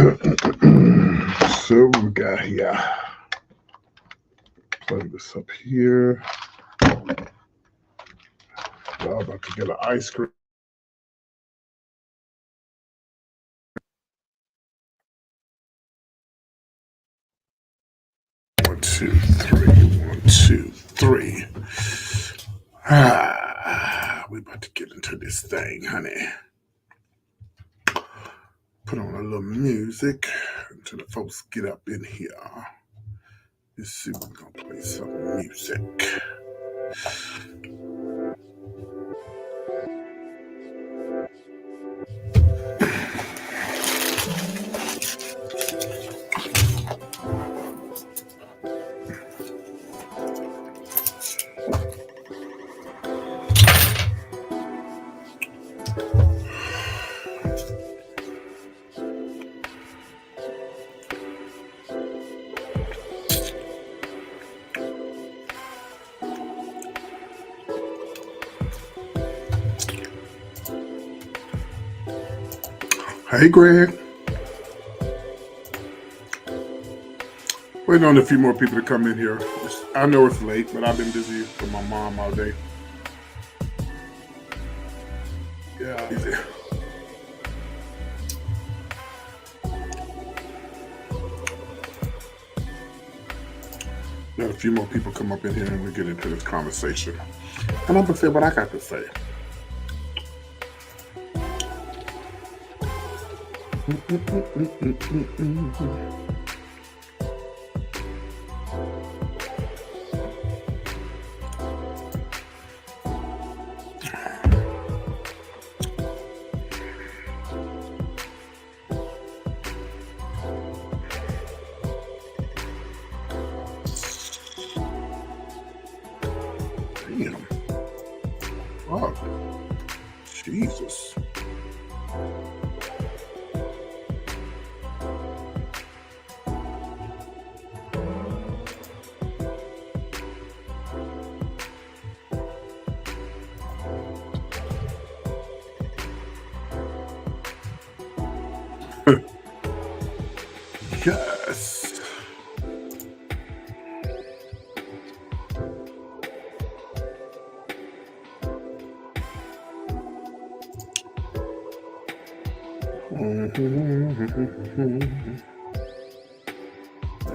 So we got here. Plug this up here. Y'all about to get an ice cream. One, two, three. 1, 2, 3. We about to get into this thing, honey. Put on a little music until the folks get up in here. Let's see, we're gonna play some music. Hey, Greg. Waiting on a few more people to come in here. I know it's late, but I've been busy with my mom all day. Yeah, easy. Let a few more people come up in here and we get into this conversation. And I'm gonna say what I got to say. Damn. Oh, Jesus. Yes.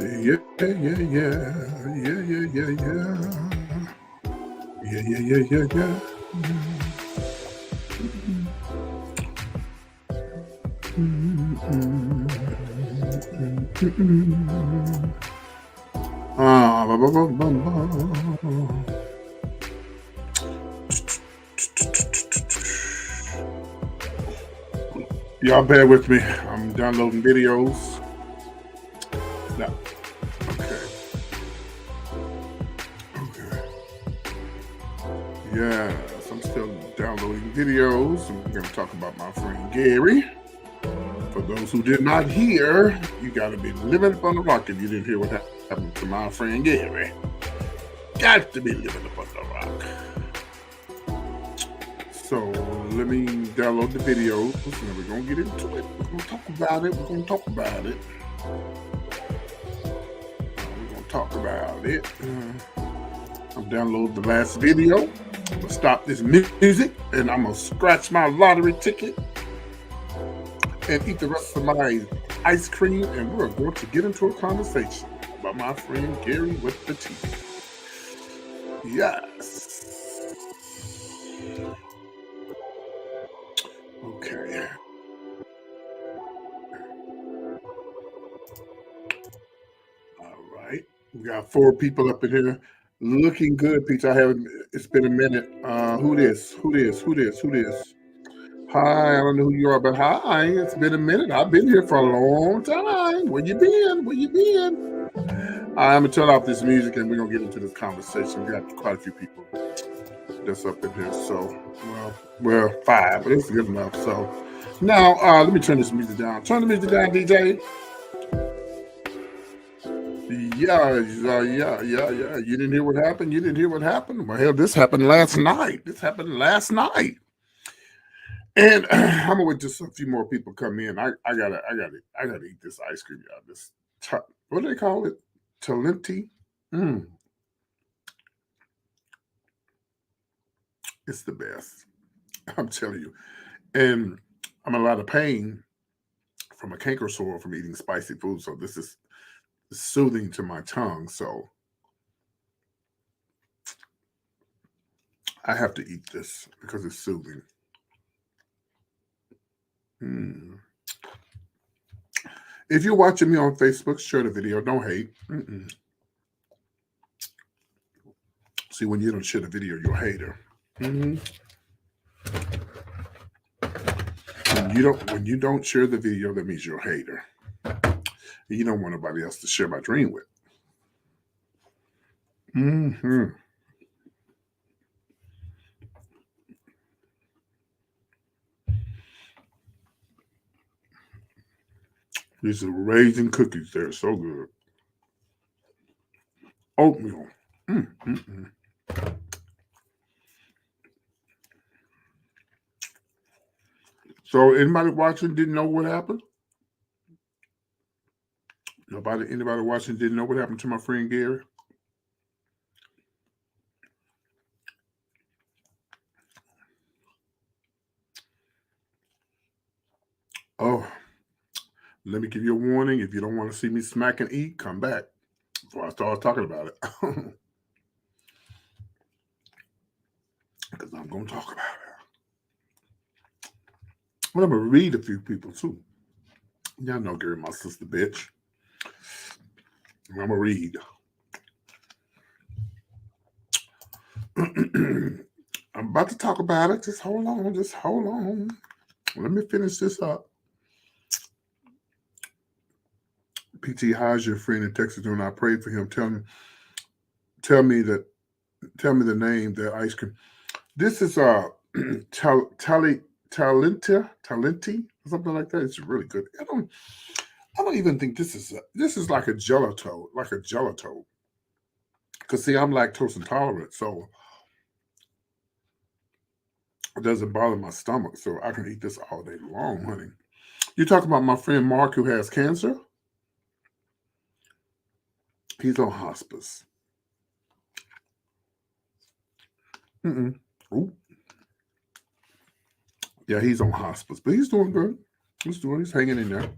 Yeah, yeah, yeah, yeah, yeah, yeah, yeah. Yeah, yeah, yeah, yeah, yeah. Y'all bear with me. I'm downloading videos. No. Okay. Okay. Yes, I'm still downloading videos. I'm going to talk about my friend Gary. For those who did not hear, you got to be living up on the rock if you didn't hear what happened to my friend Gary. Got to be living up on the rock. So let me download the videos and we're going to get into it. We're going to talk about it. We're going to talk about it. I'm downloading the last video. I'm going to stop this music and I'm going to scratch my lottery ticket and eat the rest of my ice cream, and we're going to get into a conversation about my friend Gary with the T. Yes. Okay. All right. We got 4 people up in here. Looking good, Peach. It's been a minute. Who this? Hi, I don't know who you are, but hi. It's been a minute. I've been here for a long time. Where you been? I'm going to turn off this music and we're going to get into this conversation. We got quite a few people that's up in here. So, well, 5, but it's good enough. So, now, let me turn this music down. Turn the music down, DJ. Yeah. You didn't hear what happened? Well, hell, this happened last night. And I'm gonna wait just a few more people come in. I gotta eat this ice cream, y'all. What do they call it? Talenti. Mm, it's the best. I'm telling you. And I'm in a lot of pain from a canker sore from eating spicy food. So this is soothing to my tongue. So I have to eat this because it's soothing. Mm. If you're watching me on Facebook, share the video. Don't hate. Mm-mm. See, when you don't share the video, you're a hater. Mm-hmm. When you don't share the video, that means you're a hater. You don't want nobody else to share my dream with. Mm-hmm. These are raisin cookies. They're so good. Oatmeal. Mm-mm. So anybody watching didn't know what happened? Anybody watching didn't know what happened to my friend Gary? Oh, let me give you a warning. If you don't want to see me smack and eat, come back before I start talking about it. Because I'm going to talk about it. But I'm going to read a few people too. Y'all know Gary, my sister, bitch. I'm going to read. I'm about to talk about it. Just hold on. Just hold on. Let me finish this up. PT, how's your friend in Texas doing? I prayed for him. Tell me the name, that ice cream. This is Talenti, something like that. It's really good. I don't even think this is like a gelato, Cause see, I'm lactose intolerant, so it doesn't bother my stomach, so I can eat this all day long, honey. You talking about my friend Mark who has cancer? He's on hospice. Mm-mm. Ooh. Yeah, he's on hospice, but he's doing good. He's hanging in there.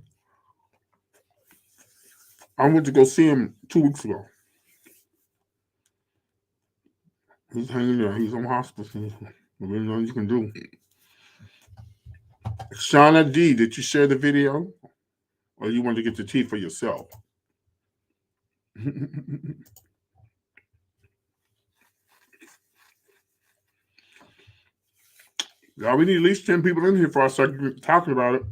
I went to go see him 2 weeks ago. He's hanging there. He's on hospice. There's really nothing you can do. Shauna D, did you share the video? Or you want to get the tea for yourself? Yeah, we need at least 10 people in here for us to start talking about it.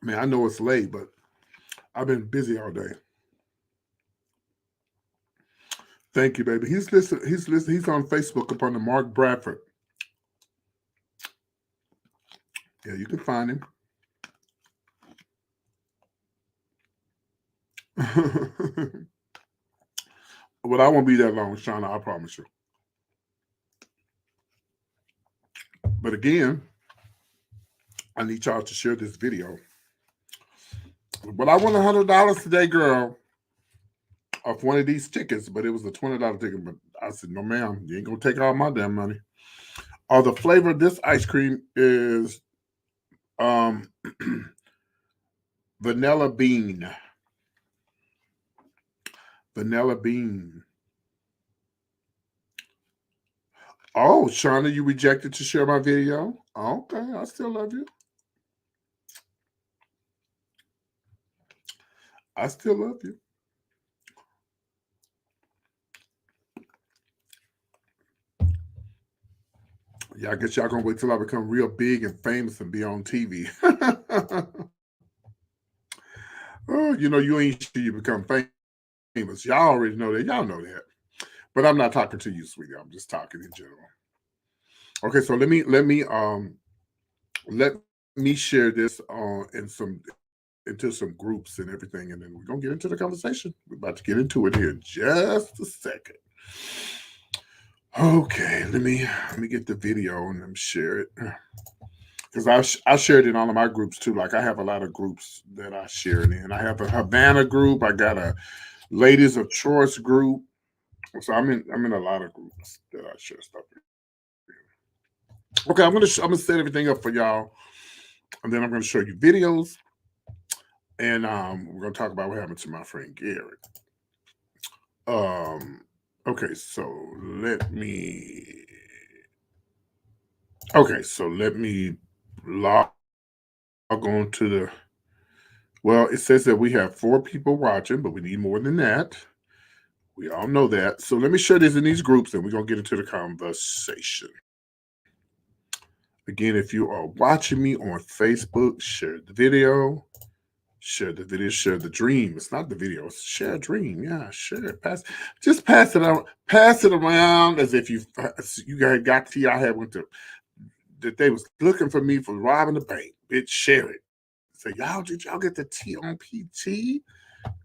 Man, I know it's late, but I've been busy all day. Thank you, baby. He's listed. He's on Facebook upon the Mark Bradford. Yeah, you can find him. But I won't be that long, Shauna. I promise you. But again, I need y'all to share this video. But I won $100 today, girl, off one of these tickets. But it was a $20 ticket. But I said, no, ma'am, you ain't gonna take all my damn money. The flavor of this ice cream is um vanilla bean. Vanilla bean. Oh, Shauna, you rejected to share my video? Okay, I still love you. I still love you. Yeah, I guess y'all gonna wait till I become real big and famous and be on TV. Oh, you ain't sure you become famous. Y'all already know that. Y'all know that. But I'm not talking to you, sweetie. I'm just talking in general. Okay, so let me share this into some groups and everything, and then we're gonna get into the conversation. We're about to get into it here in just a second. Okay, let me get the video and let me share it because I shared it in all of my groups too. Like I have a lot of groups that I share it in. I have a Havana group. I got a Ladies of Choice group. So I'm in a lot of groups that I share stuff in. Okay, I'm gonna set everything up for y'all, and then I'm gonna show you videos, and we're gonna talk about what happened to my friend Gary. Um, okay, let me. Let me log on to the. Well, it says that we have 4 people watching, but we need more than that. We all know that. So let me share this in these groups, and we're gonna get into the conversation. Again, if you are watching me on Facebook, share the video. Share the dream. It's not the video. It's share a dream. Yeah, share it. Just pass it out. Pass it around as if you guys got tea. I had went to that they was looking for me for robbing the bank. Bitch, share it. Say y'all, did y'all get the tea on PT,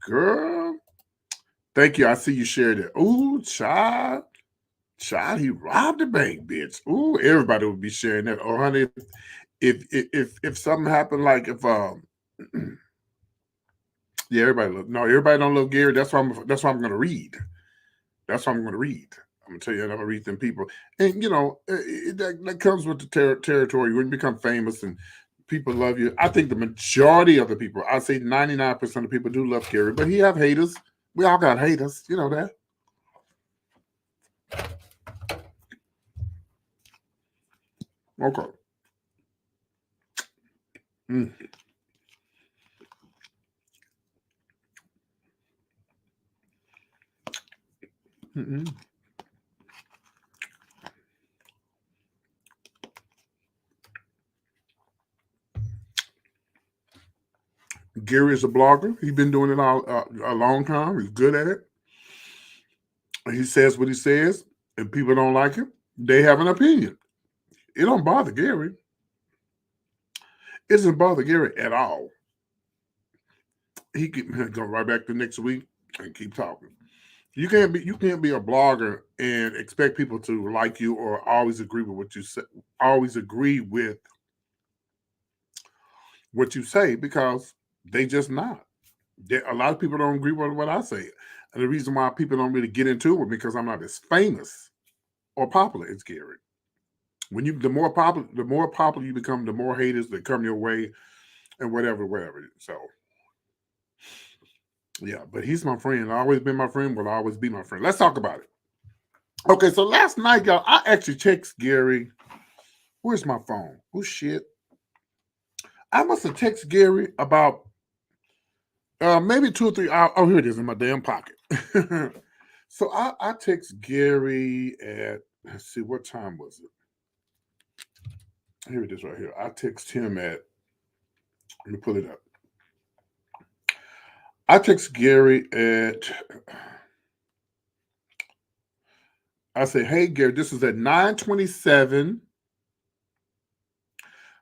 girl? Thank you. I see you shared it. Ooh, child, he robbed the bank, bitch. Ooh, everybody would be sharing that. Oh, honey, if something happened, like if yeah, everybody don't love Gary. That's why I'm gonna read. That's what I'm gonna read. I'm gonna tell you, I'm gonna read them people, and that comes with the territory when you become famous and people love you. I think the majority of the people, I say 99% of people do love Gary, but he have haters. We all got haters, you know that. Okay. Mm. Mm-mm. Gary is a blogger. He's been doing it all a long time. He's good at it. He says what he says, and people don't like him. They have an opinion. It don't bother Gary. It doesn't bother Gary at all. He can go right back to next week and keep talking. You can't be a blogger and expect people to like you or always agree with what you say. Always agree with what you say because they just not. A lot of people don't agree with what I say, and the reason why people don't really get into it because I'm not as famous or popular as Gary. When you the more popular you become, the more haters that come your way and whatever. So yeah, but he's my friend. Always been my friend. Will always be my friend. Let's talk about it. Okay, so last night, y'all, I actually text Gary. Where's my phone? Oh shit! I must have texted Gary about maybe 2 or 3 hours. Oh, here it is in my damn pocket. So I text Gary at, let's see, what time was it? Here it is right here. I text him at, let me pull it up. I text Gary at, I say, hey Gary, this is at 9:27.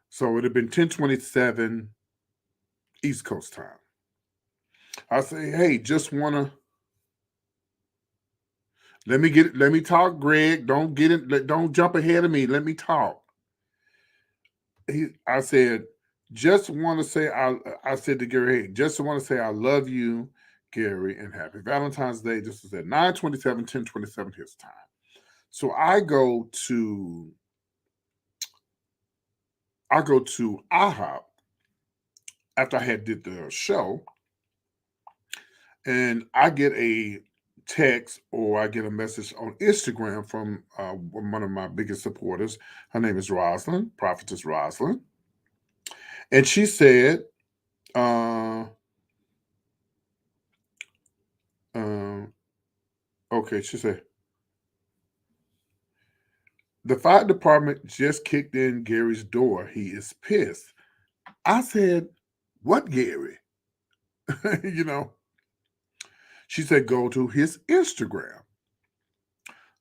So it would have been 10:27 East Coast time. I say, hey, just wanna let me talk, Greg. Don't get it, don't jump ahead of me. Let me talk. I said, just want to say I said to Gary, hey, just want to say I love you, Gary, and happy Valentine's Day. This is at 9:27, 10:27 his time. So I go to IHOP after I had did the show, and I get a text or I get a message on Instagram from one of my biggest supporters. Her name is Rosalind, Prophetess Rosalind, and she said, uh, uh, okay, she said, the fire department just kicked in Gary's door. He is pissed. I said, what Gary? you know, she said, go to his Instagram.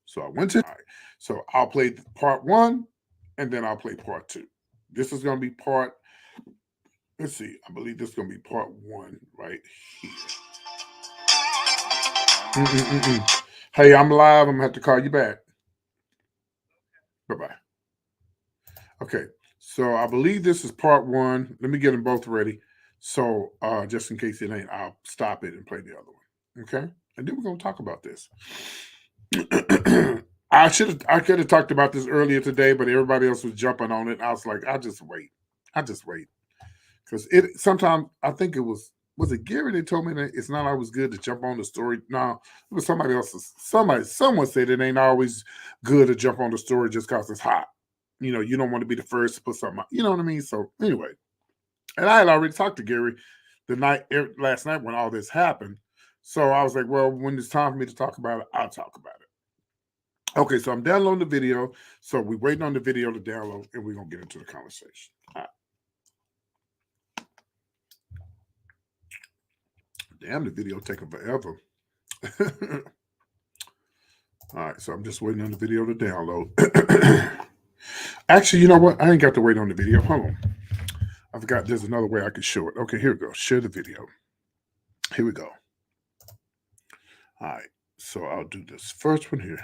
So I went to, so I'll play part one and then I'll play part two. This is going to be let's see, I believe this is going to be part one right here. Mm-mm-mm-mm. Hey, I'm live. I'm gonna have to call you back. Bye bye. Okay, so I believe this is part one. Let me get them both ready. So just in case it ain't, I'll stop it and play the other one. Okay, and then we're gonna talk about this. I could have talked about this earlier today, but everybody else was jumping on it. I was like, I'll just wait. I'll just wait because it sometimes I think it was it Gary that told me that it's not always good to jump on the story. No, it was somebody else's. Someone said it ain't always good to jump on the story just because it's hot. You know, you don't want to be the first to put something out. You know what I mean? So anyway, and I had already talked to Gary last night when all this happened. So I was like, well, when it's time for me to talk about it, I'll talk about it. Okay, so I'm downloading the video. So we're waiting on the video to download, and we're gonna get into the conversation. All right. Damn, the video taking forever. All right, so I'm just waiting on the video to download. Actually, you know what? I ain't got to wait on the video. Hold on. I forgot there's another way I can show it. Okay, here we go. Share the video. Here we go. All right. So I'll do this first one here.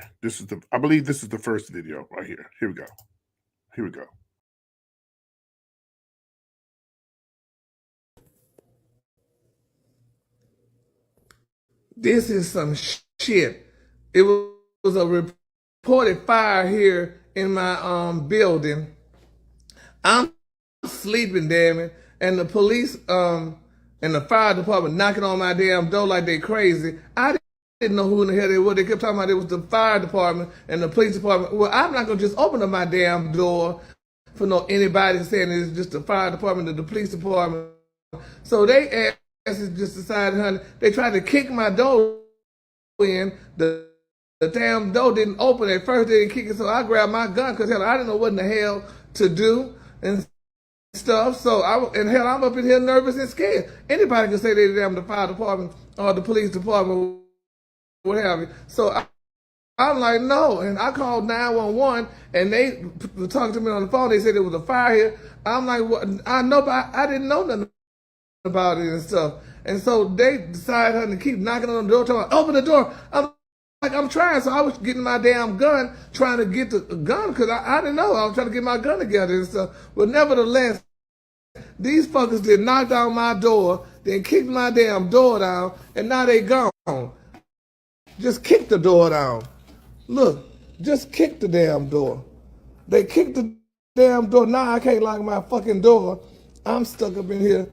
I believe this is the first video right here. Here we go. Here we go. This is some shit. It was a reported fire here in my building. I'm sleeping, damn it, and the police and the fire department knocking on my damn door like they crazy. I didn't know who in the hell they were. They kept talking about it was the fire department and the police department. Well, I'm not gonna just open up my damn door for anybody saying it's just the fire department or the police department. So they asses just decided, honey, they tried to kick my door in. The damn door didn't open at first. They didn't kick it, so I grabbed my gun because hell, I didn't know what in the hell to do and stuff. So I'm up in here nervous and scared. Anybody can say they damn the fire department or the police department, what have you. So I'm like, no, and I called 911, and they were talking to me on the phone. They said there was a fire here. I'm like, what? I know, but I didn't know nothing about it and stuff. And so they decided to keep knocking on the door, talking about, open the door. I'm trying. So I was getting my damn gun, trying to get the gun, because I didn't know. I was trying to get my gun together and stuff. But nevertheless, these fuckers did knock down my door, then kicked my damn door down, and now they gone. Just kick the door down. Look, just kick the damn door. They kicked the damn door. Now I can't lock my fucking door. I'm stuck up in here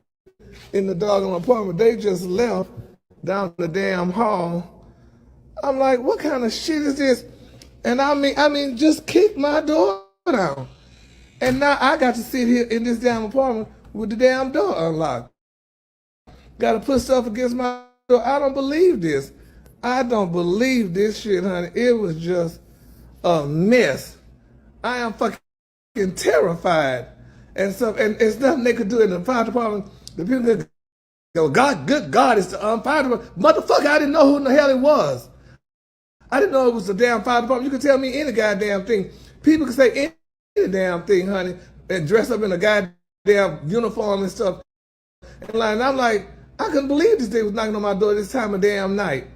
in the doggone apartment. They just left down the damn hall. I'm like, what kind of shit is this? And I mean, just kick my door down. And now I got to sit here in this damn apartment with the damn door unlocked. Got to put stuff against my door. I don't believe this. I don't believe this shit, honey. It was just a mess. I am fucking terrified. And so, and it's nothing they could do in the fire department. The people could go, God, good God, it's the fire department. Motherfucker, I didn't know who in the hell it was. I didn't know it was the damn fire department. You could tell me any goddamn thing. People can say any damn thing, honey, and dress up in a goddamn uniform and stuff. And I'm like, I couldn't believe this thing was knocking on my door this time of damn night.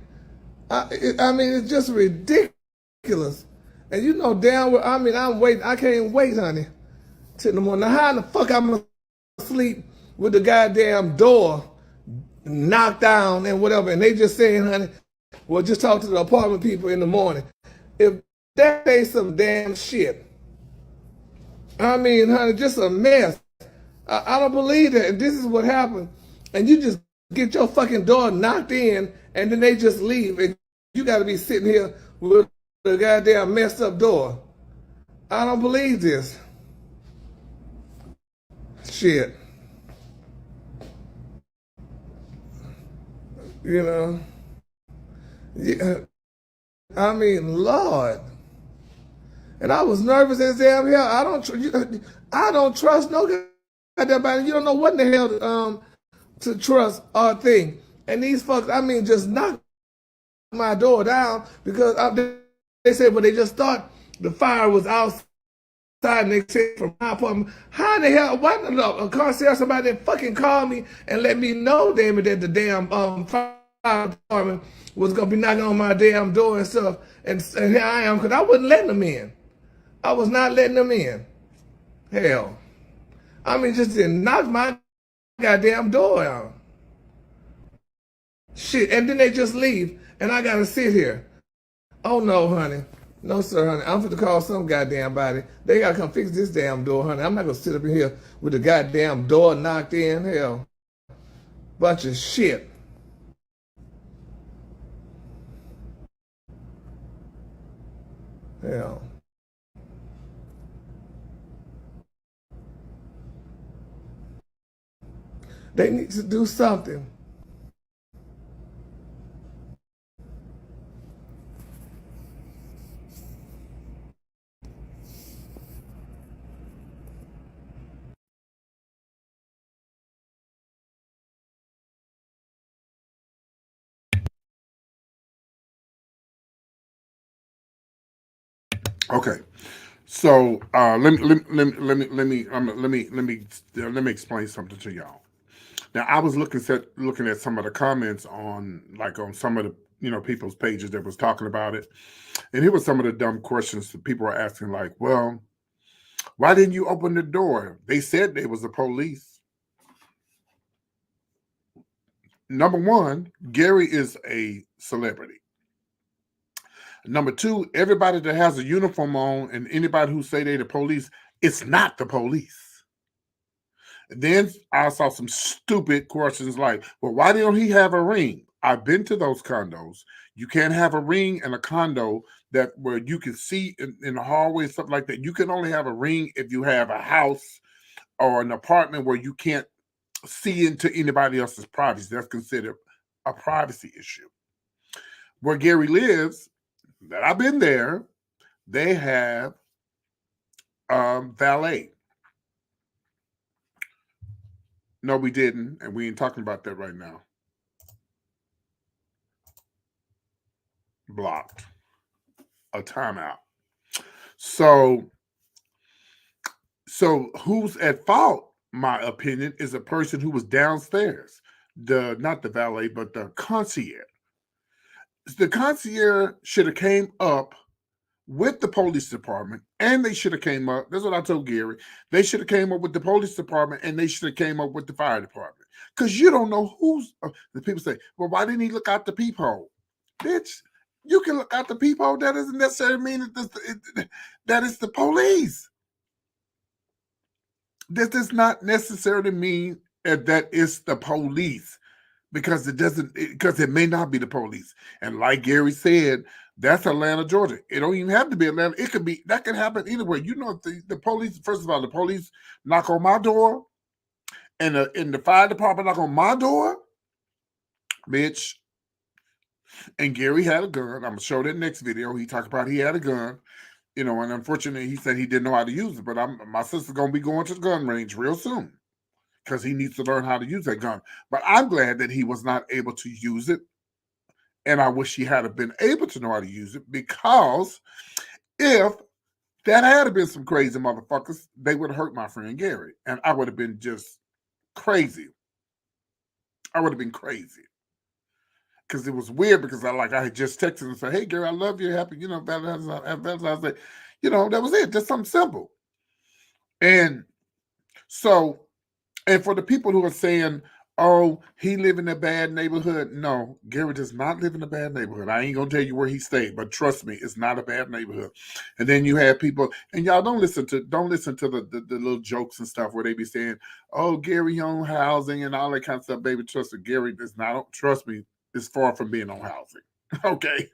I mean, it's just ridiculous. And you know damn well, I mean, I'm waiting. I can't wait, honey, till the morning. Now, how in the fuck I'm going to sleep with the goddamn door knocked down and whatever, and they just saying, honey, well, just talk to the apartment people in the morning. If that ain't some damn shit, I mean, honey, just a mess. I don't believe that. And this is what happened. And you just get your fucking door knocked in, and then they just leave, and you got to be sitting here with the goddamn messed up door. I don't believe this. Shit. You know? Yeah. I mean, Lord. And I was nervous as damn hell. I don't trust no goddamn body. You don't know what in the hell to trust or think. And these fucks, I mean, just knocked my door down because they said, well, they just thought the fire was outside, and they said from my apartment. How in the hell? Why did a concierge somebody that fucking called me and let me know, damn it, that the damn fire department was gonna be knocking on my damn door and stuff, and here I am because I wasn't letting them in. I was not letting them in. Hell, I mean, just didn't knock my goddamn door out. Shit, and then they just leave, and I gotta sit here. Oh no, honey. No, sir, honey. I'm finna call some goddamn body. They gotta come fix this damn door, honey. I'm not gonna sit up in here with the goddamn door knocked in. Hell, bunch of shit. Hell. They need to do something. Okay, so let me explain something to y'all. Now, I was looking at some of the comments on some of the people's pages that was talking about it, and here was some of the dumb questions that people were asking, like, well, why didn't you open the door? They said they was the police. Number one, Gary is a celebrity. Number two, everybody that has a uniform on and anybody who say they the police, it's not the police. Then I saw some stupid questions like, well, why don't he have a ring? I've been to those condos. You can't have a ring in a condo that where you can see in the hallway, stuff like that. You can only have a ring if you have a house or an apartment where you can't see into anybody else's privacy. That's considered a privacy issue. Where Gary lives, that I've been there, they have valet. No, we didn't, and we ain't talking about that right now. Blocked. A timeout. So who's at fault? My opinion is a person who was downstairs. Not the valet, but the concierge. The concierge should have came up with the police department, and they should have came up. That's what I told Gary. They should have came up with the police department, and they should have came up with the fire department. Because you don't know who's. The people say, "Well, why didn't he look out the peephole?" Bitch, you can look out the peephole. That doesn't necessarily mean that it's the police. This does not necessarily mean that it's the police. Because it may not be the police. And like Gary said, that's Atlanta, Georgia. It don't even have to be Atlanta. It could be, that can happen anywhere. You know, the police, first of all, the police knock on my door and the fire department knock on my door, bitch. And Gary had a gun. I'm going to show that next video. He talked about he had a gun, and unfortunately he said he didn't know how to use it. But my sister's going to be going to the gun range real soon, because he needs to learn how to use that gun. But I'm glad that he was not able to use it. And I wish he had been able to know how to use it, because if that had been some crazy motherfuckers, they would have hurt my friend Gary. And I would have been just crazy. I would have been crazy. Because it was weird, because I had just texted and said, hey, Gary, I love you. Happy, Valentine's Day. That was it. Just something simple. And so, and for the people who are saying, oh, he live in a bad neighborhood. No, Gary does not live in a bad neighborhood. I ain't gonna tell you where he stayed, but trust me, it's not a bad neighborhood. And then you have people, and y'all don't listen to the little jokes and stuff where they be saying, oh, Gary on housing and all that kind of stuff. Baby, trust me, Gary does not. Trust me, it's far from being on housing. Okay,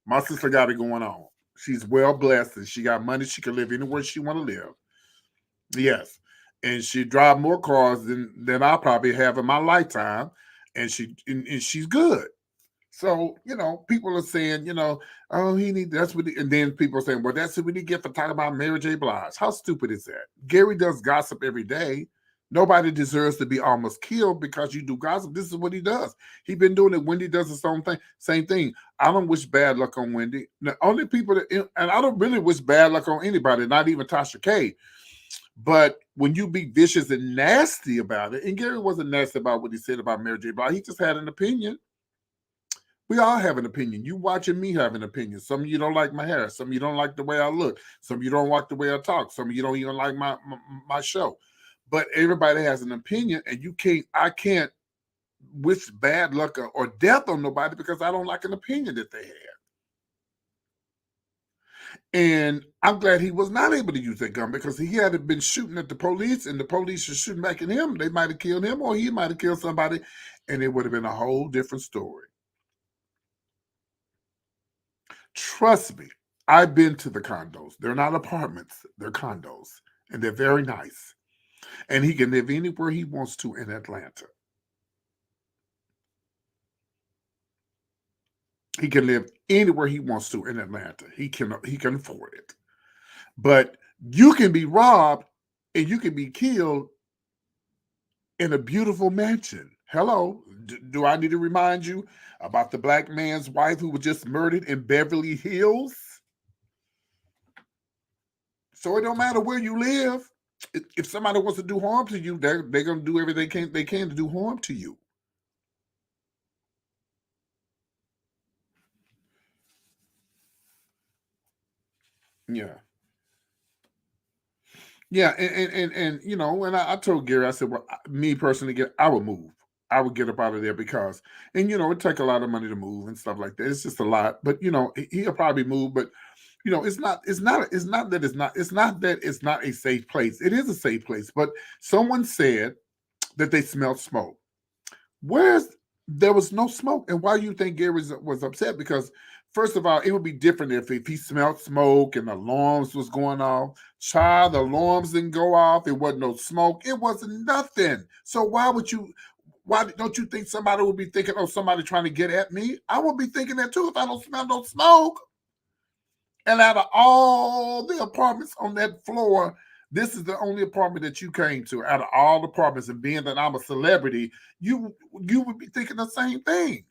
my sister got it going on. She's well blessed, and she got money. She can live anywhere she want to live. Yes. And she drive more cars than I probably have in my lifetime. And she's good. So, people are saying, oh, that's what and then people are saying, well, that's what we get for talking about Mary J. Blige. How stupid is that? Gary does gossip every day. Nobody deserves to be almost killed because you do gossip. This is what he does. He's been doing it. Wendy does the same thing. I don't wish bad luck on Wendy. The only people and I don't really wish bad luck on anybody, not even Tasha K. But when you be vicious and nasty about it, and Gary wasn't nasty about what he said about Mary J. Blige, he just had an opinion. We all have an opinion. You watching me have an opinion. Some of you don't like my hair. Some of you don't like the way I look. Some of you don't like the way I talk. Some of you don't even like my show. But everybody has an opinion, and I can't wish bad luck or death on nobody because I don't like an opinion that they have. And I'm glad he was not able to use that gun, because he had been shooting at the police and the police are shooting back at him. They might have killed him, or he might have killed somebody, and it would have been a whole different story. Trust me, I've been to the condos. They're not apartments, they're condos, and they're very nice. And he can live anywhere he wants to in Atlanta. He can live anywhere he wants to in Atlanta. He can afford it. But you can be robbed and you can be killed in a beautiful mansion. Hello, do I need to remind you about the black man's wife who was just murdered in Beverly Hills? So it don't matter where you live. If somebody wants to do harm to you, they're going to do everything they can to do harm to you. Yeah. Yeah, and you know, and I told Gary, I said, well, me personally, I would move. I would get up out of there because, and you know, it take a lot of money to move and stuff like that. It's just a lot, but you know, he'll probably move. But you know, it's not that it's not a safe place. It is a safe place. But someone said that they smelled smoke. Where's There was no smoke, and why do you think Gary was upset? Because first of all, it would be different if he smelled smoke and alarms was going off. Child, the alarms didn't go off. It wasn't no smoke. It wasn't nothing. So why would you? Why don't you think somebody would be thinking, oh, somebody trying to get at me? I would be thinking that too if I don't smell no smoke. And out of all the apartments on that floor, this is the only apartment that you came to. Out of all the apartments, and being that I'm a celebrity, you would be thinking the same thing.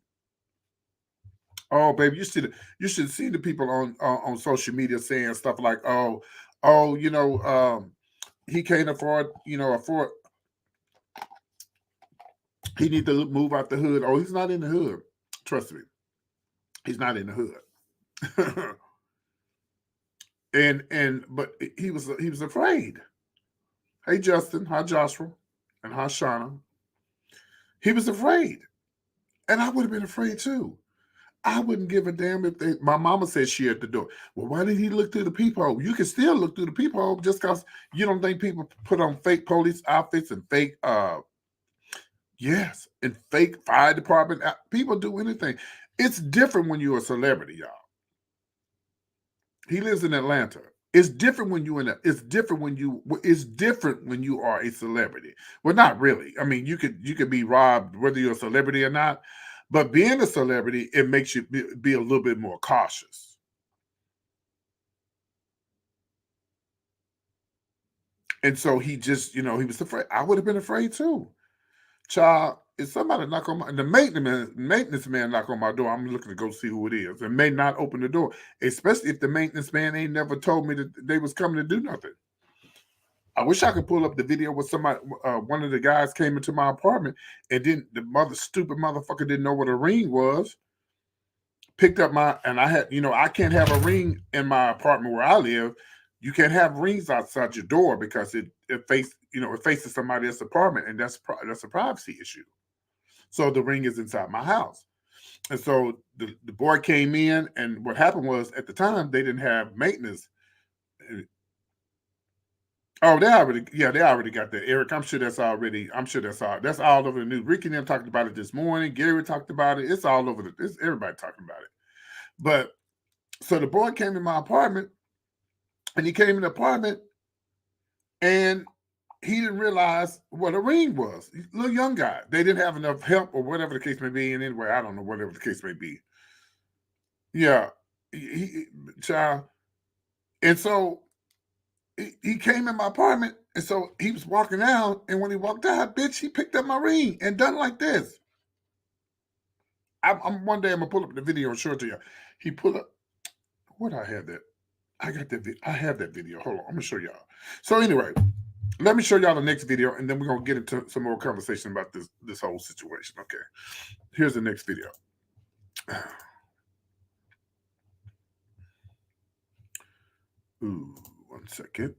Oh, baby, you should see the people on social media saying stuff like, oh, you know, he can't afford, he need to move out the hood. Oh, he's not in the hood. Trust me, he's not in the hood. But he was afraid. Hey, Justin. Hi, Joshua. And hi, Shauna. He was afraid. And I would have been afraid too. I wouldn't give a damn if my mama said she at the door. Well, why did he look through the peephole? You can still look through the peephole just because you don't think people put on fake police outfits and fake, yes, and fake fire department. People do anything. It's different when you're a celebrity, y'all. He lives in Atlanta. It's different when it's different when you are a celebrity. Well, not really. I mean, you could be robbed whether you're a celebrity or not. But being a celebrity, it makes you be a little bit more cautious. And so he just, he was afraid. I would have been afraid too. Child, if somebody the maintenance man knock on my door, I'm looking to go see who it is, and may not open the door, especially if the maintenance man ain't never told me that they was coming to do nothing. I wish I could pull up the video where one of the guys came into my apartment and the stupid motherfucker didn't know what a ring was. Picked up and I had, I can't have a ring in my apartment where I live. You can't have rings outside your door because it faces somebody else's apartment, and that's a privacy issue. So the ring is inside my house. And so the boy came in, and what happened was at the time they didn't have maintenance. Oh, they already got that, Eric. I'm sure that's all. That's all over the news. Ricky and them talked about it this morning. Gary talked about it. It's all over everybody talking about it. But so the boy came in my apartment, and he came in the apartment, and he didn't realize what a ring was. He's a little young guy. They didn't have enough help, or whatever the case may be. And anyway, I don't know, whatever the case may be. Yeah, child. And so he came in my apartment, and so he was walking out, and when he walked out, bitch, he picked up my ring and done like this. One day I'm gonna pull up the video and show it to you. He pulled up. What I had that? I got that. I have that video. Hold on, I'm gonna show y'all. So anyway, let me show y'all the next video, and then we're gonna get into some more conversation about this whole situation. Okay, here's the next video. Ooh, 1 second.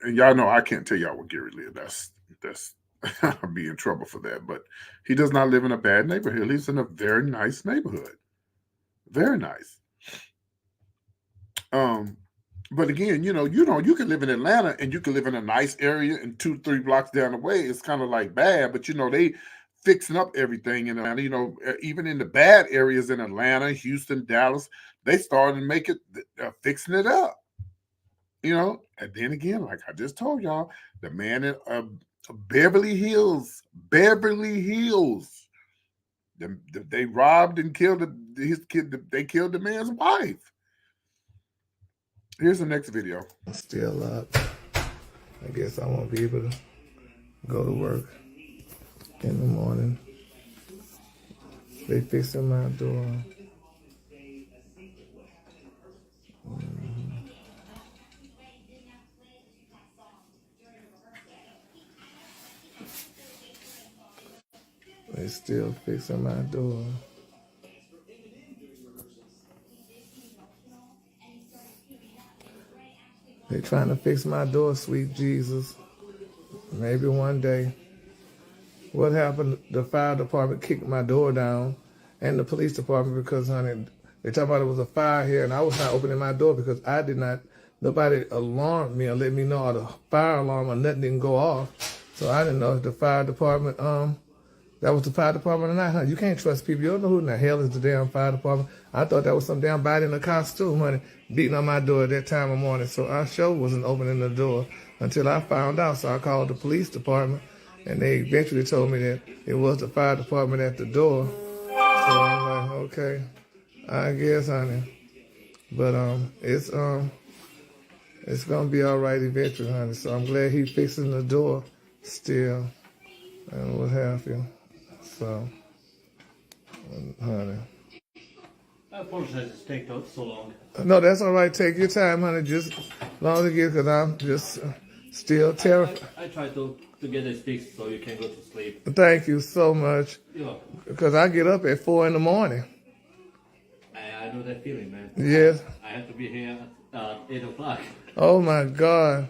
And y'all know I can't tell y'all where Gary lives. That's I'll be in trouble for that. But he does not live in a bad neighborhood. He lives in a very nice neighborhood. Very nice. But again, you can live in Atlanta and you can live in a nice area and 2-3 blocks down the way. It's kind of like bad, but they fixing up everything in Atlanta. Even in the bad areas in Atlanta, Houston, Dallas, they started to make it fixing it up. And then again, like I just told y'all, the man in Beverly Hills, they robbed and killed his kid. They killed the man's wife. Here's the next video. Still up. I guess I won't be able to go to work in the morning. They fixing my door. They still fixing my door. They trying to fix my door, sweet Jesus. Maybe one day. What happened? The fire department kicked my door down, and the police department, because, honey, they talking about it was a fire here, and I was not opening my door because nobody alarmed me or let me know, or the fire alarm or nothing didn't go off. So I didn't know if the fire department, that was the fire department or not, honey. You can't trust people. You don't know who in the hell is the damn fire department. I thought that was some damn body in a costume, honey, beating on my door at that time of morning. So I sure wasn't opening the door until I found out. So I called the police department, and they eventually told me that it was the fire department at the door. So I'm like, okay, I guess, honey. But it's gonna be all right eventually, honey. So I'm glad he fixing the door still and what have you. So, honey. I apologize it's taking so long. No, that's all right. Take your time, honey. Just long as because I'm just still terrified. I try to get this fixed so you can go to sleep. Thank you so much. Yeah. Because I get up at 4 in the morning. I know that feeling, man. Yes. I have to be here at 8 o'clock. Oh, my God.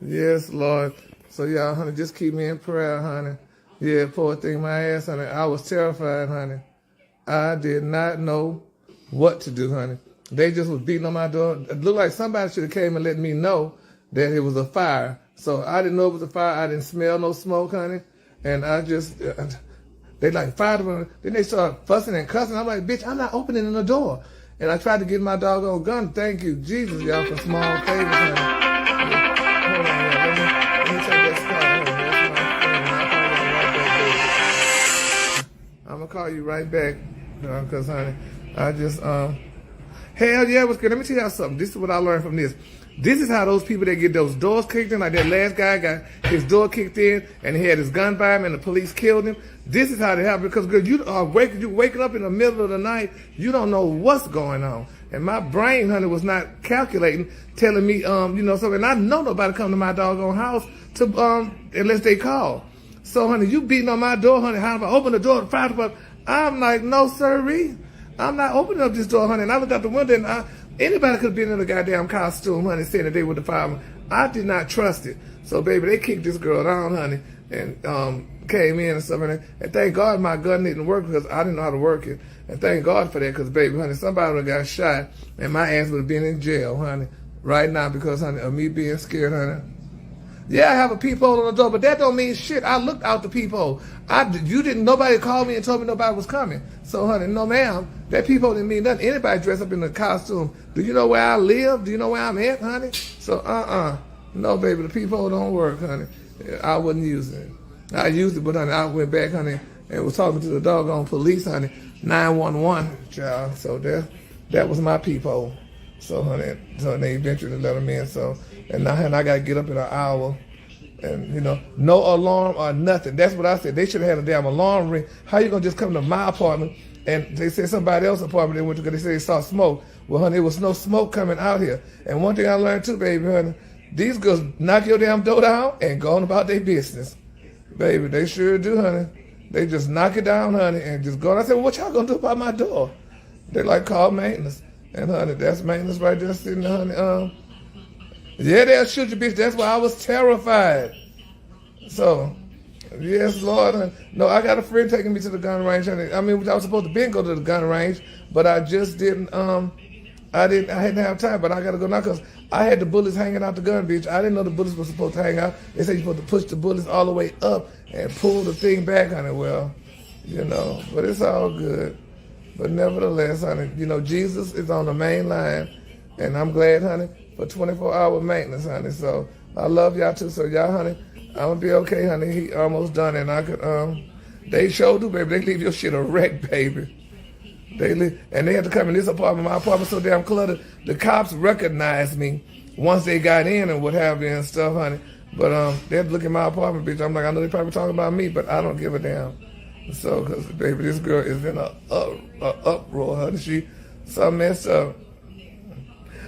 Yes, Lord. So, y'all, honey, just keep me in prayer, honey. Yeah, poor thing, my ass, honey. I was terrified, honey. I did not know what to do, honey. They just was beating on my door. It looked like somebody should have came and let me know that it was a fire. So I didn't know it was a fire. I didn't smell no smoke, honey. And I just, they like fired them. Then they started fussing and cussing. I'm like, bitch, I'm not opening the door. And I tried to get my doggone gun. Thank you, Jesus, y'all, for small favors, honey. Hold on, y'all. Let me take this call. I'm gonna call you right back, because, honey, I just, hell yeah, it was good. Let me tell y'all something. This is what I learned from this. This is how those people that get those doors kicked in, like that last guy got his door kicked in and he had his gun by him and the police killed him. This is how they happen, because girl, you waking up in the middle of the night, you don't know what's going on. And my brain, honey, was not calculating, telling me, something. And I know nobody come to my doggone house to unless they call. So, honey, you beating on my door, honey. How do I open the door to the fire department? I'm like, no, sirree. I'm not opening up this door, honey. And I looked out the window, and anybody could have been in a goddamn costume, honey, saying that they were the fireman. I did not trust it. So, baby, they kicked this girl down, honey, and came in and stuff. And thank God my gun didn't work because I didn't know how to work it. And thank God for that, because, baby, honey, somebody would have got shot, and my ass would have been in jail, honey, right now because, honey, of me being scared, honey. Yeah, I have a peephole on the door, but that don't mean shit. I looked out the peephole. Nobody called me and told me nobody was coming. So, honey, no ma'am, that peephole didn't mean nothing. Anybody dressed up in a costume. Do you know where I live? Do you know where I'm at, honey? So, no, baby, the peephole don't work, honey. I wouldn't use it. I used it, but, honey, I went back, honey, and was talking to the doggone police, honey, 911, child. So that was my peephole. So, honey, they eventually let them in. So, and now, honey, I got to get up in an hour. And, no alarm or nothing. That's what I said. They should have had a damn alarm ring. How you going to just come to my apartment and they said somebody else's apartment they went to because they said they saw smoke. Well, honey, there was no smoke coming out here. And one thing I learned too, baby, honey, these girls knock your damn door down and go on about their business. Baby, they sure do, honey. They just knock it down, honey, and just go. And I said, well, what y'all gonna do about my door? They like call maintenance. And honey, that's maintenance right there sitting there, honey. Yeah, they'll shoot you, bitch. That's why I was terrified. So, yes, Lord. No, I got a friend taking me to the gun range, honey. I mean, I was supposed to go to the gun range, but I just didn't. I hadn't have time, but I gotta go now because I had the bullets hanging out the gun, bitch. I didn't know the bullets were supposed to hang out. They said you're supposed to push the bullets all the way up and pull the thing back, honey. Well, but it's all good. But nevertheless, honey, Jesus is on the main line, and I'm glad, honey, for 24-hour maintenance, honey. So I love y'all too. So y'all, honey, I'm gonna be okay, honey. He almost done, and I could. They sure do, baby. They leave your shit a wreck, baby. And they had to come in this apartment. My apartment's so damn cluttered. The cops recognized me once they got in and what have you and stuff, honey. But they had to look at my apartment, bitch. I'm like, I know they probably talking about me, but I don't give a damn. So, because, baby, this girl is in a uproar, honey. She so messed up.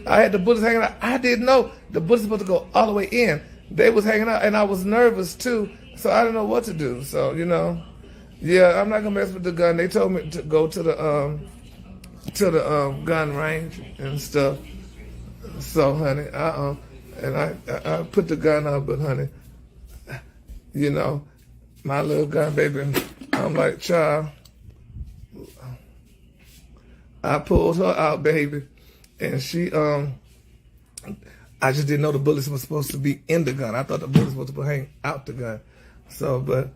I had the bullets hanging out. I didn't know the bullets were supposed to go all the way in. They was hanging out, and I was nervous, too. So I didn't know what to do. So, yeah, I'm not gonna mess with the gun. They told me to go to the gun range and stuff. So, honey, I put the gun up, but honey, my little gun, baby, I'm like, child. I pulled her out, baby, and she I just didn't know the bullets were supposed to be in the gun. I thought the bullets were supposed to hang out the gun. So, but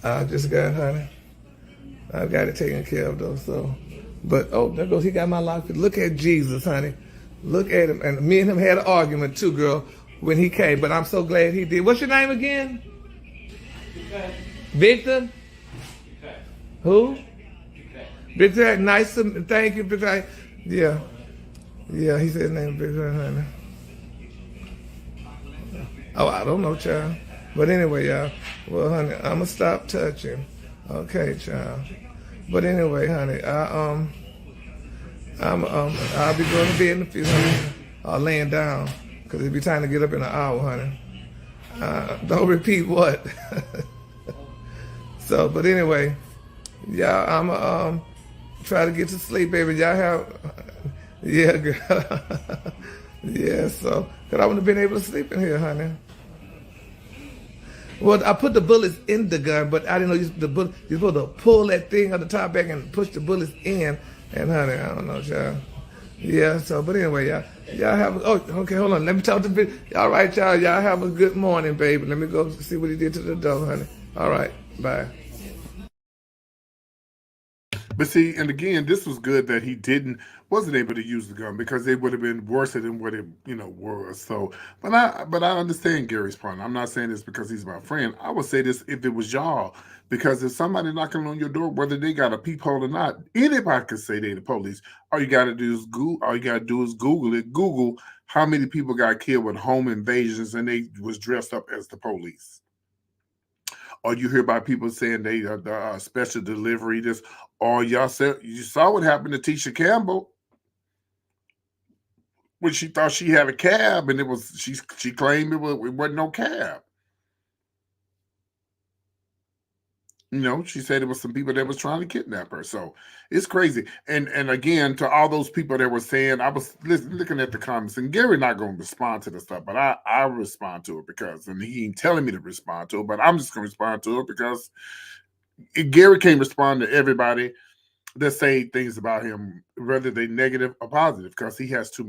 I just got, honey, I got it taken care of though. So, but there goes, he got my lock. Look at Jesus, honey. Look at him. And me and him had an argument too, girl, when he came. But I'm so glad he did. What's your name again? Victor. Who? Victor. Nice to thank you, Victor. Yeah. Yeah, he said his name Victor, honey. Oh, I don't know, child. But anyway, y'all. Well, honey, I'ma stop touching. Okay, child. But anyway, honey, I'll be going to bed in a few, honey. Or laying down, cause it'll be time to get up in an hour, honey. Don't repeat what. So, but anyway, y'all, I'ma try to get to sleep, baby. Y'all have, yeah, girl. Yeah, so, cause I wouldn't have been able to sleep in here, honey. Well, I put the bullets in the gun, but I didn't know you're supposed to pull that thing on the top back and push the bullets in. And honey, I don't know, y'all. Yeah, so, but anyway, y'all have, okay, hold on. Let me talk to the, all right, y'all have a good morning, baby. Let me go see what he did to the dog, honey. All right, bye. But see, and again, this was good that he wasn't able to use the gun because it would have been worse than what it, was. So, but I understand Gary's point. I'm not saying this because he's my friend. I would say this if it was y'all, because if somebody knocking on your door, whether they got a peephole or not, anybody could say they the police. All you got to do is Google it. Google how many people got killed with home invasions and they was dressed up as the police. Or you hear about people saying they are special delivery. This, or you saw what happened to Tisha Campbell when she thought she had a cab, and she claimed it wasn't no cab. She said it was some people that was trying to kidnap her. So it's crazy. And again, to all those people that were saying, I was looking at the comments, and Gary not going to respond to the stuff, but I respond to it because, and he ain't telling me to respond to it, but I'm just going to respond to it because Gary can't respond to everybody that say things about him, whether they negative or positive, because he has a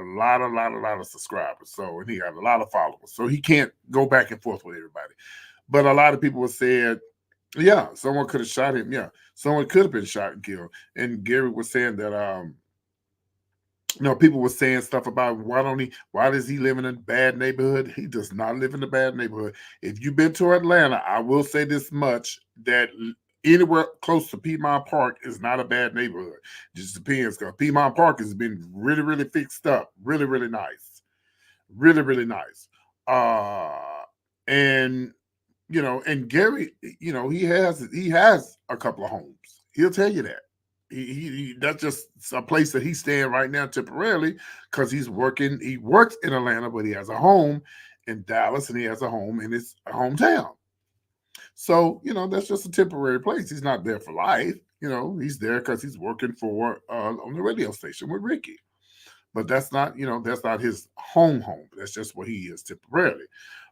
lot of subscribers. So, and he got a lot of followers. So he can't go back and forth with everybody. But a lot of people have said, yeah, someone could have shot him. Yeah, someone could have been shot and killed. And Gary was saying that, people were saying stuff about why does he live in a bad neighborhood? He does not live in a bad neighborhood. If you've been to Atlanta, I will say this much, that anywhere close to Piedmont Park is not a bad neighborhood. It just depends, because Piedmont Park has been really, really fixed up. Really, really nice. Really, really nice. And Gary, he has a couple of homes. He'll tell you that. He that's just a place that he's staying right now temporarily because he's working. He works in Atlanta, but he has a home in Dallas and he has a home in his hometown. So, that's just a temporary place. He's not there for life. He's there because he's working for on the radio station with Ricky. But that's not his home. That's just where he is temporarily.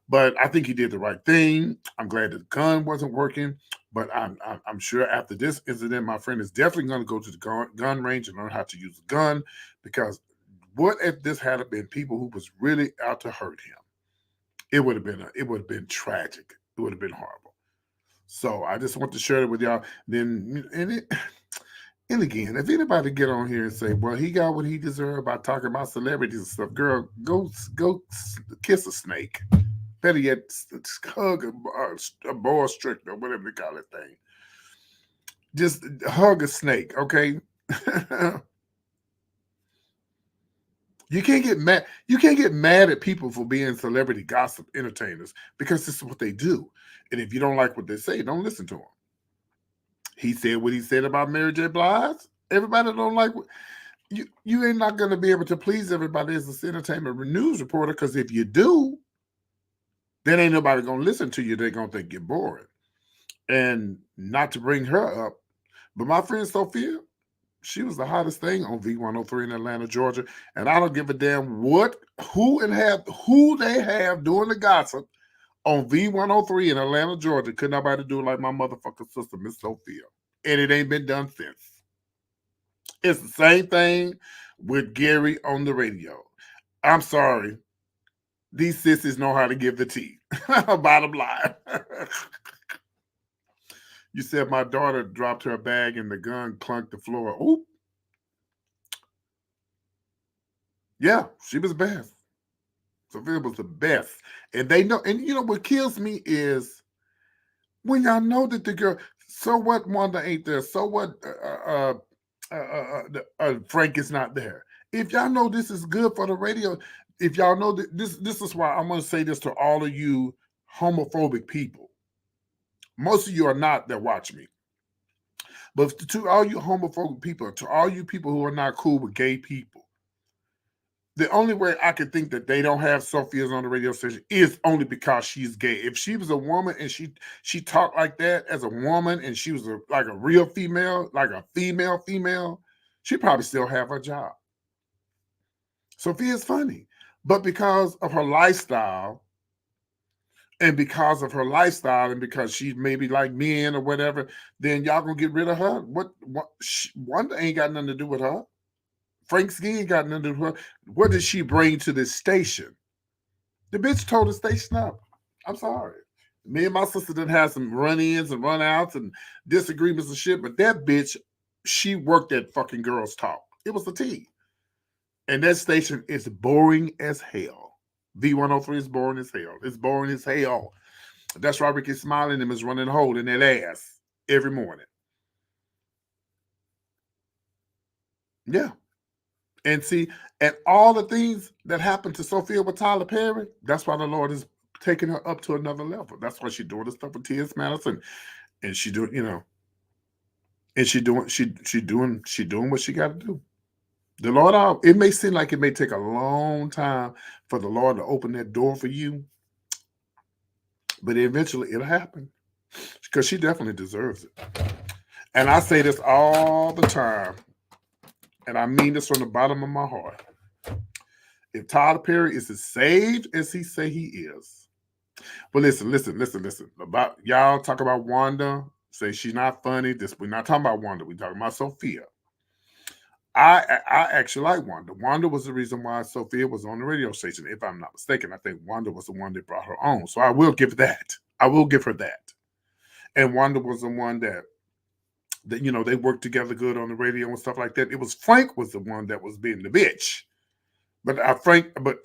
But I think he did the right thing. I'm glad the gun wasn't working. But I'm sure after this incident, my friend is definitely going to go to the gun range and learn how to use a gun, because what if this had been people who was really out to hurt him? It would have been tragic. It would have been horrible. So I just want to share it with y'all. And again, if anybody get on here and say, "Well, he got what he deserved by talking about celebrities and stuff," girl, go kiss a snake. Better yet, hug a boa strict or whatever they call that thing. Just hug a snake, okay? You can't get mad. You can't get mad at people for being celebrity gossip entertainers, because this is what they do. And if you don't like what they say, don't listen to them. He said what he said about Mary J. Blige. Everybody don't like what you ain't not gonna be able to please everybody as an entertainment news reporter, because if you do, then ain't nobody gonna listen to you. They're gonna think you're boring. And not to bring her up, but my friend Sophia, she was the hottest thing on V103 in Atlanta, Georgia. And I don't give a damn who they have doing the gossip on V103 in Atlanta, Georgia. Could nobody do it like my motherfucking sister, Miss Sophia. And it ain't been done since. It's the same thing with Gary on the radio. I'm sorry. These sissies know how to give the tea. Bottom line. You said my daughter dropped her bag and the gun clunked the floor. Oop. Yeah, she was the best. Sophia was the best. And they know, and what kills me is when y'all know that the girl, so what, Wanda ain't there? So what, Frank is not there? If y'all know this is good for the radio, if y'all know that this is why I'm going to say this to all of you homophobic people. Most of you are not that watch me. But to all you homophobic people, to all you people who are not cool with gay people, the only way I could think that they don't have Sophia's on the radio station is only because she's gay. If she was a woman and she talked like that as a woman, and she was like a real female, like a female, she'd probably still have her job. Sophia's funny. But because of her lifestyle, and because she's maybe like men or whatever, then y'all gonna get rid of her. Wanda ain't got nothing to do with her. Frank Ski ain't got nothing to do with her. What did she bring to this station? The bitch told the station up. I'm sorry. Me and my sister done had some run-ins and run-outs and disagreements and shit, but that bitch, she worked that fucking Girls Talk. It was the tea. And that station is boring as hell. V103 is boring as hell. It's boring as hell. That's why Ricky Smiley and them is running a hole in that ass every morning. Yeah. And see, and all the things that happened to Sophia with Tyler Perry, that's why the Lord is taking her up to another level. That's why she's doing the stuff with T.S. Madison. And she doing, and she doing what she got to do. The Lord, it may seem like it may take a long time for the Lord to open that door for you, but eventually it'll happen, because she definitely deserves it. And I say this all the time, and I mean this from the bottom of my heart. If Tyler Perry is as saved as he say he is, but listen. About y'all talk about Wanda, say she's not funny. We're not talking about Wanda. We're talking about Sophia. I actually like Wanda. Wanda was the reason why Sophia was on the radio station, if I'm not mistaken. I think Wanda was the one that brought her on. So I will give that. I will give her that. And Wanda was the one that they worked together good on the radio and stuff like that. It was Frank was the one that was being the bitch. But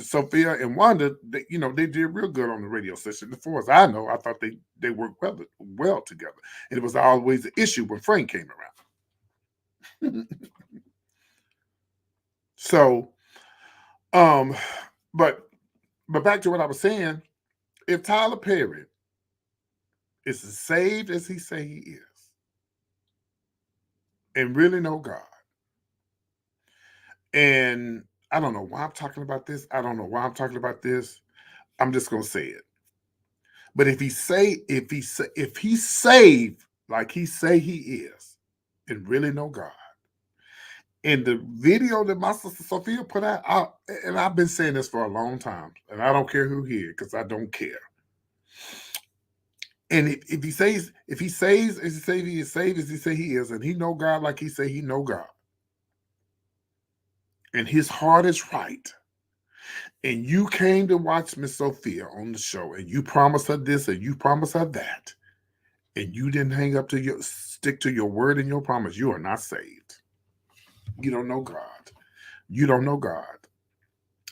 Sophia and Wanda, they did real good on the radio station. As far as I know, I thought they worked well together. And it was always an issue when Frank came around. So, but back to what I was saying, if Tyler Perry is as saved as he say he is, and really know God, and I don't know why I'm talking about this. I'm just gonna say it. But if he's saved like he say he is, and really know God, in the video that my sister Sophia put out, and I've been saying this for a long time, and I don't care who hears because I don't care. And if he says, if he says, as he say he is saved as he say he is, and he know God like he say he know God, and his heart is right, and you came to watch Miss Sophia on the show, and you promised her this and you promised her that, and you didn't stick to your word and your promise, you are not saved. You don't know God. You don't know God.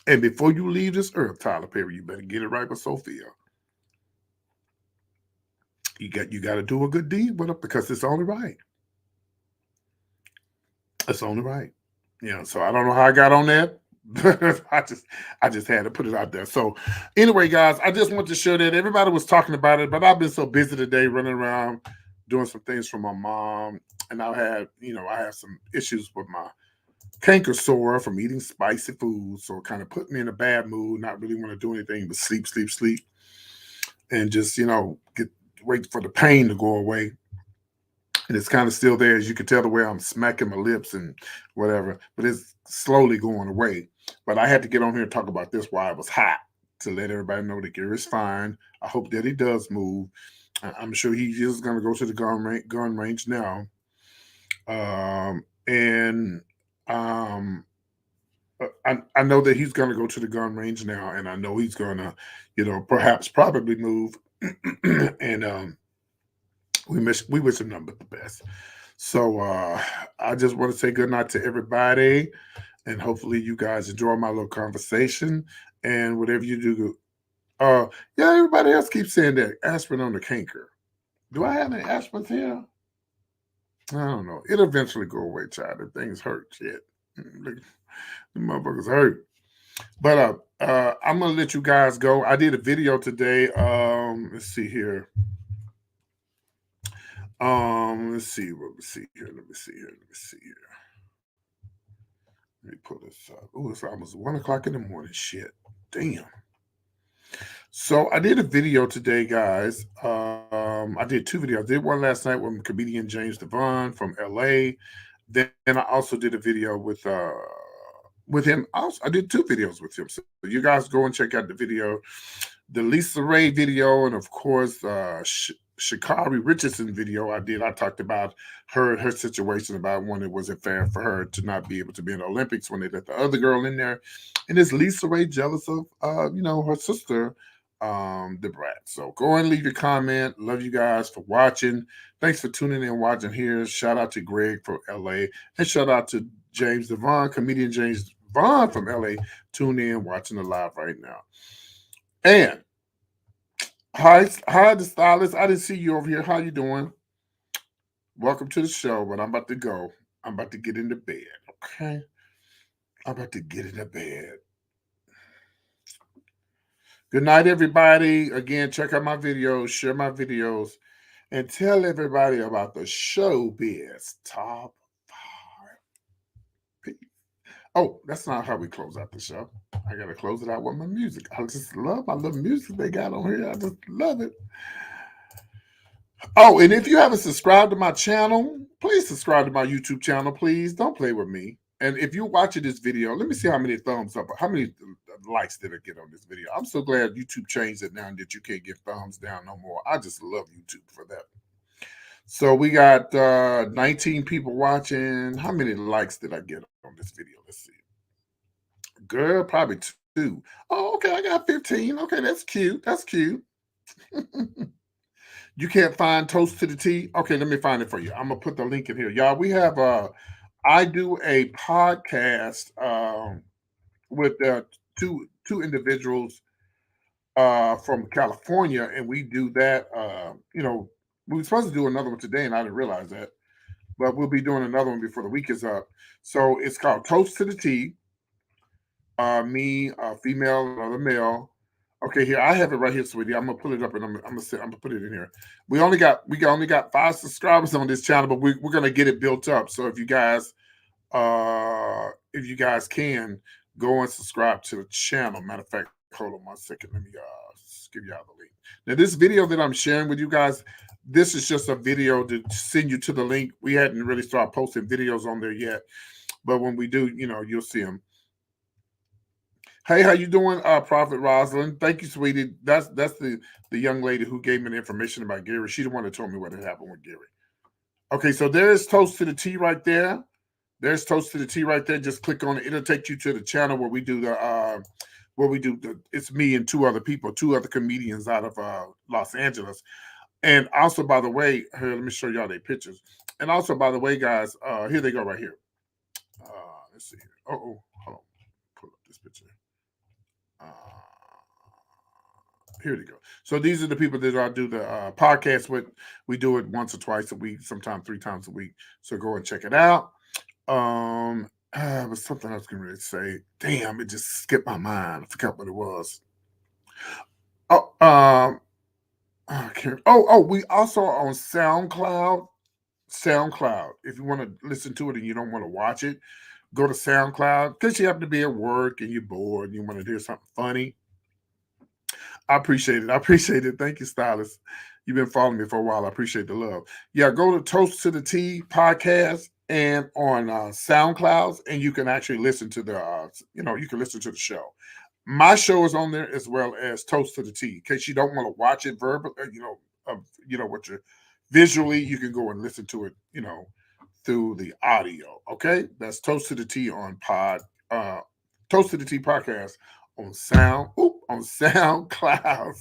And before you leave this earth, Tyler Perry, you better get it right with Sophia. You got to do a good deed with her because it's only right. It's only right. So I don't know how I got on that. I just had to put it out there. So anyway, guys, I just want to share that everybody was talking about it, but I've been so busy today running around doing some things for my mom, and I have some issues with my canker sore from eating spicy food, so it kind of put me in a bad mood, not really want to do anything but sleep, and just wait for the pain to go away. And it's kind of still there, as you can tell the way I'm smacking my lips and whatever, but it's slowly going away. But I had to get on here and talk about this while it was hot to let everybody know that Gary's fine. I hope that he does move. I'm sure he is going to go to the gun range now. And I know that he's going to go to the gun range now, and I know he's going to, probably move. And we wish him nothing but the best. So I just want to say good night to everybody, and hopefully you guys enjoy my little conversation. And whatever you do, everybody else keeps saying that aspirin on the canker. Do I have any aspirins here? I don't know. It'll eventually go away, child. If things hurt, shit. Look, the motherfuckers hurt. But I'm gonna let you guys go. I did a video today. Let's see here. Let's see. Let me see here. Let me pull this up. Oh, it's almost 1:00 in the morning. Shit. Damn. So I did a video today, guys. I did 2 videos. I did one last night with comedian James Devon from LA. Then I also did a video with him. I did 2 videos with him. So you guys go and check out the video, the Lisa Ray video, and of course Sha'Carri Richardson video I talked about her situation, about when it wasn't fair for her to not be able to be in the Olympics when they let the other girl in there. And is Lisa Ray jealous of her sister, the brat? So go and leave your comment. Love you guys for watching. Thanks for tuning in and watching here. Shout out to Greg from LA, and shout out to James Devon, comedian James Devon from LA. Tune in, watching the live right now. And hi, the stylist. I didn't see you over here. How you doing? Welcome to the show, but I'm about to go. I'm about to get into bed, okay? I'm about to get into bed. Good night, everybody. Again, check out my videos, share my videos, and tell everybody about the Showbiz Top 5. Oh, that's not how we close out the show. I got to close it out with my music. I just love my little music they got on here. I just love it. Oh, and if you haven't subscribed to my channel, please subscribe to my YouTube channel, please. Don't play with me. And if you're watching this video, let me see how many thumbs up, how many likes did I get on this video. I'm so glad YouTube changed it now that you can't get thumbs down no more. I just love YouTube for that. So we got 19 people watching. How many likes did I get on this video? Let's see. Girl, probably 2. Oh, okay, I got 15. Okay, that's cute. That's cute. You can't find Toast to the Tea? Okay, let me find it for you. I'm going to put the link in here. Y'all, we have I do a podcast with two individuals from California, and we do that. We were supposed to do another one today, and I didn't realize that. But we'll be doing another one before the week is up. So it's called Toast to the Tea. Me, a female, another male. Okay, here I have it right here, sweetie. I'm gonna pull it up and I'm gonna put it in here. We only got 5 subscribers on this channel, but we're gonna get it built up. So if you guys can go and subscribe to the channel. Matter of fact, hold on 1 second. Let me give y'all the link. Now, this video that I'm sharing with you guys, this is just a video to send you to the link. We hadn't really started posting videos on there yet, but when we do, you'll see them. Hey, how you doing, Prophet Rosalind? Thank you, sweetie. That's the young lady who gave me the information about Gary. She the one that told me what had happened with Gary. Okay, so there's Toast to the Tea right there. There's Toast to the Tea right there. Just click on it. It'll take you to the channel where we do it's me and two other comedians out of Los Angeles. And also, by the way, here, let me show y'all their pictures. And also, by the way, guys, here they go right here. Let's see here. Hold on. Pull up this picture. Here they go. So these are the people that I do the podcast with. We do it once or twice a week, sometimes 3 times a week. So go and check it out. It was something I was going to say. Damn, it just skipped my mind. I forgot what it was. We also are on SoundCloud. SoundCloud. If you want to listen to it and you don't want to watch it, go to SoundCloud because you happen to be at work and you're bored and you want to hear something funny. I appreciate it. Thank you, Stylist. You've been following me for a while. I appreciate the love. Yeah, go to Toast to the Tea podcast and on SoundCloud, and you can actually listen to the, you can listen to the show. My show is on there as well as Toast to the Tea. In case you don't want to watch it verbally, what you visually, you can go and listen to it, through the audio. Okay, that's Toast to the Tea on Toast to the Tea podcast on SoundCloud.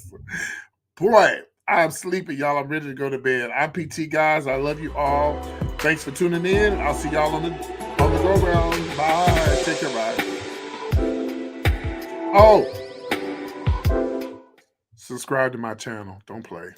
Boy, I'm sleepy, y'all. I'm ready to go to bed. I'm PT, guys. I love you all. Thanks for tuning in. I'll see y'all on the go round. Bye. Take care, bye. Oh, subscribe to my channel. Don't play.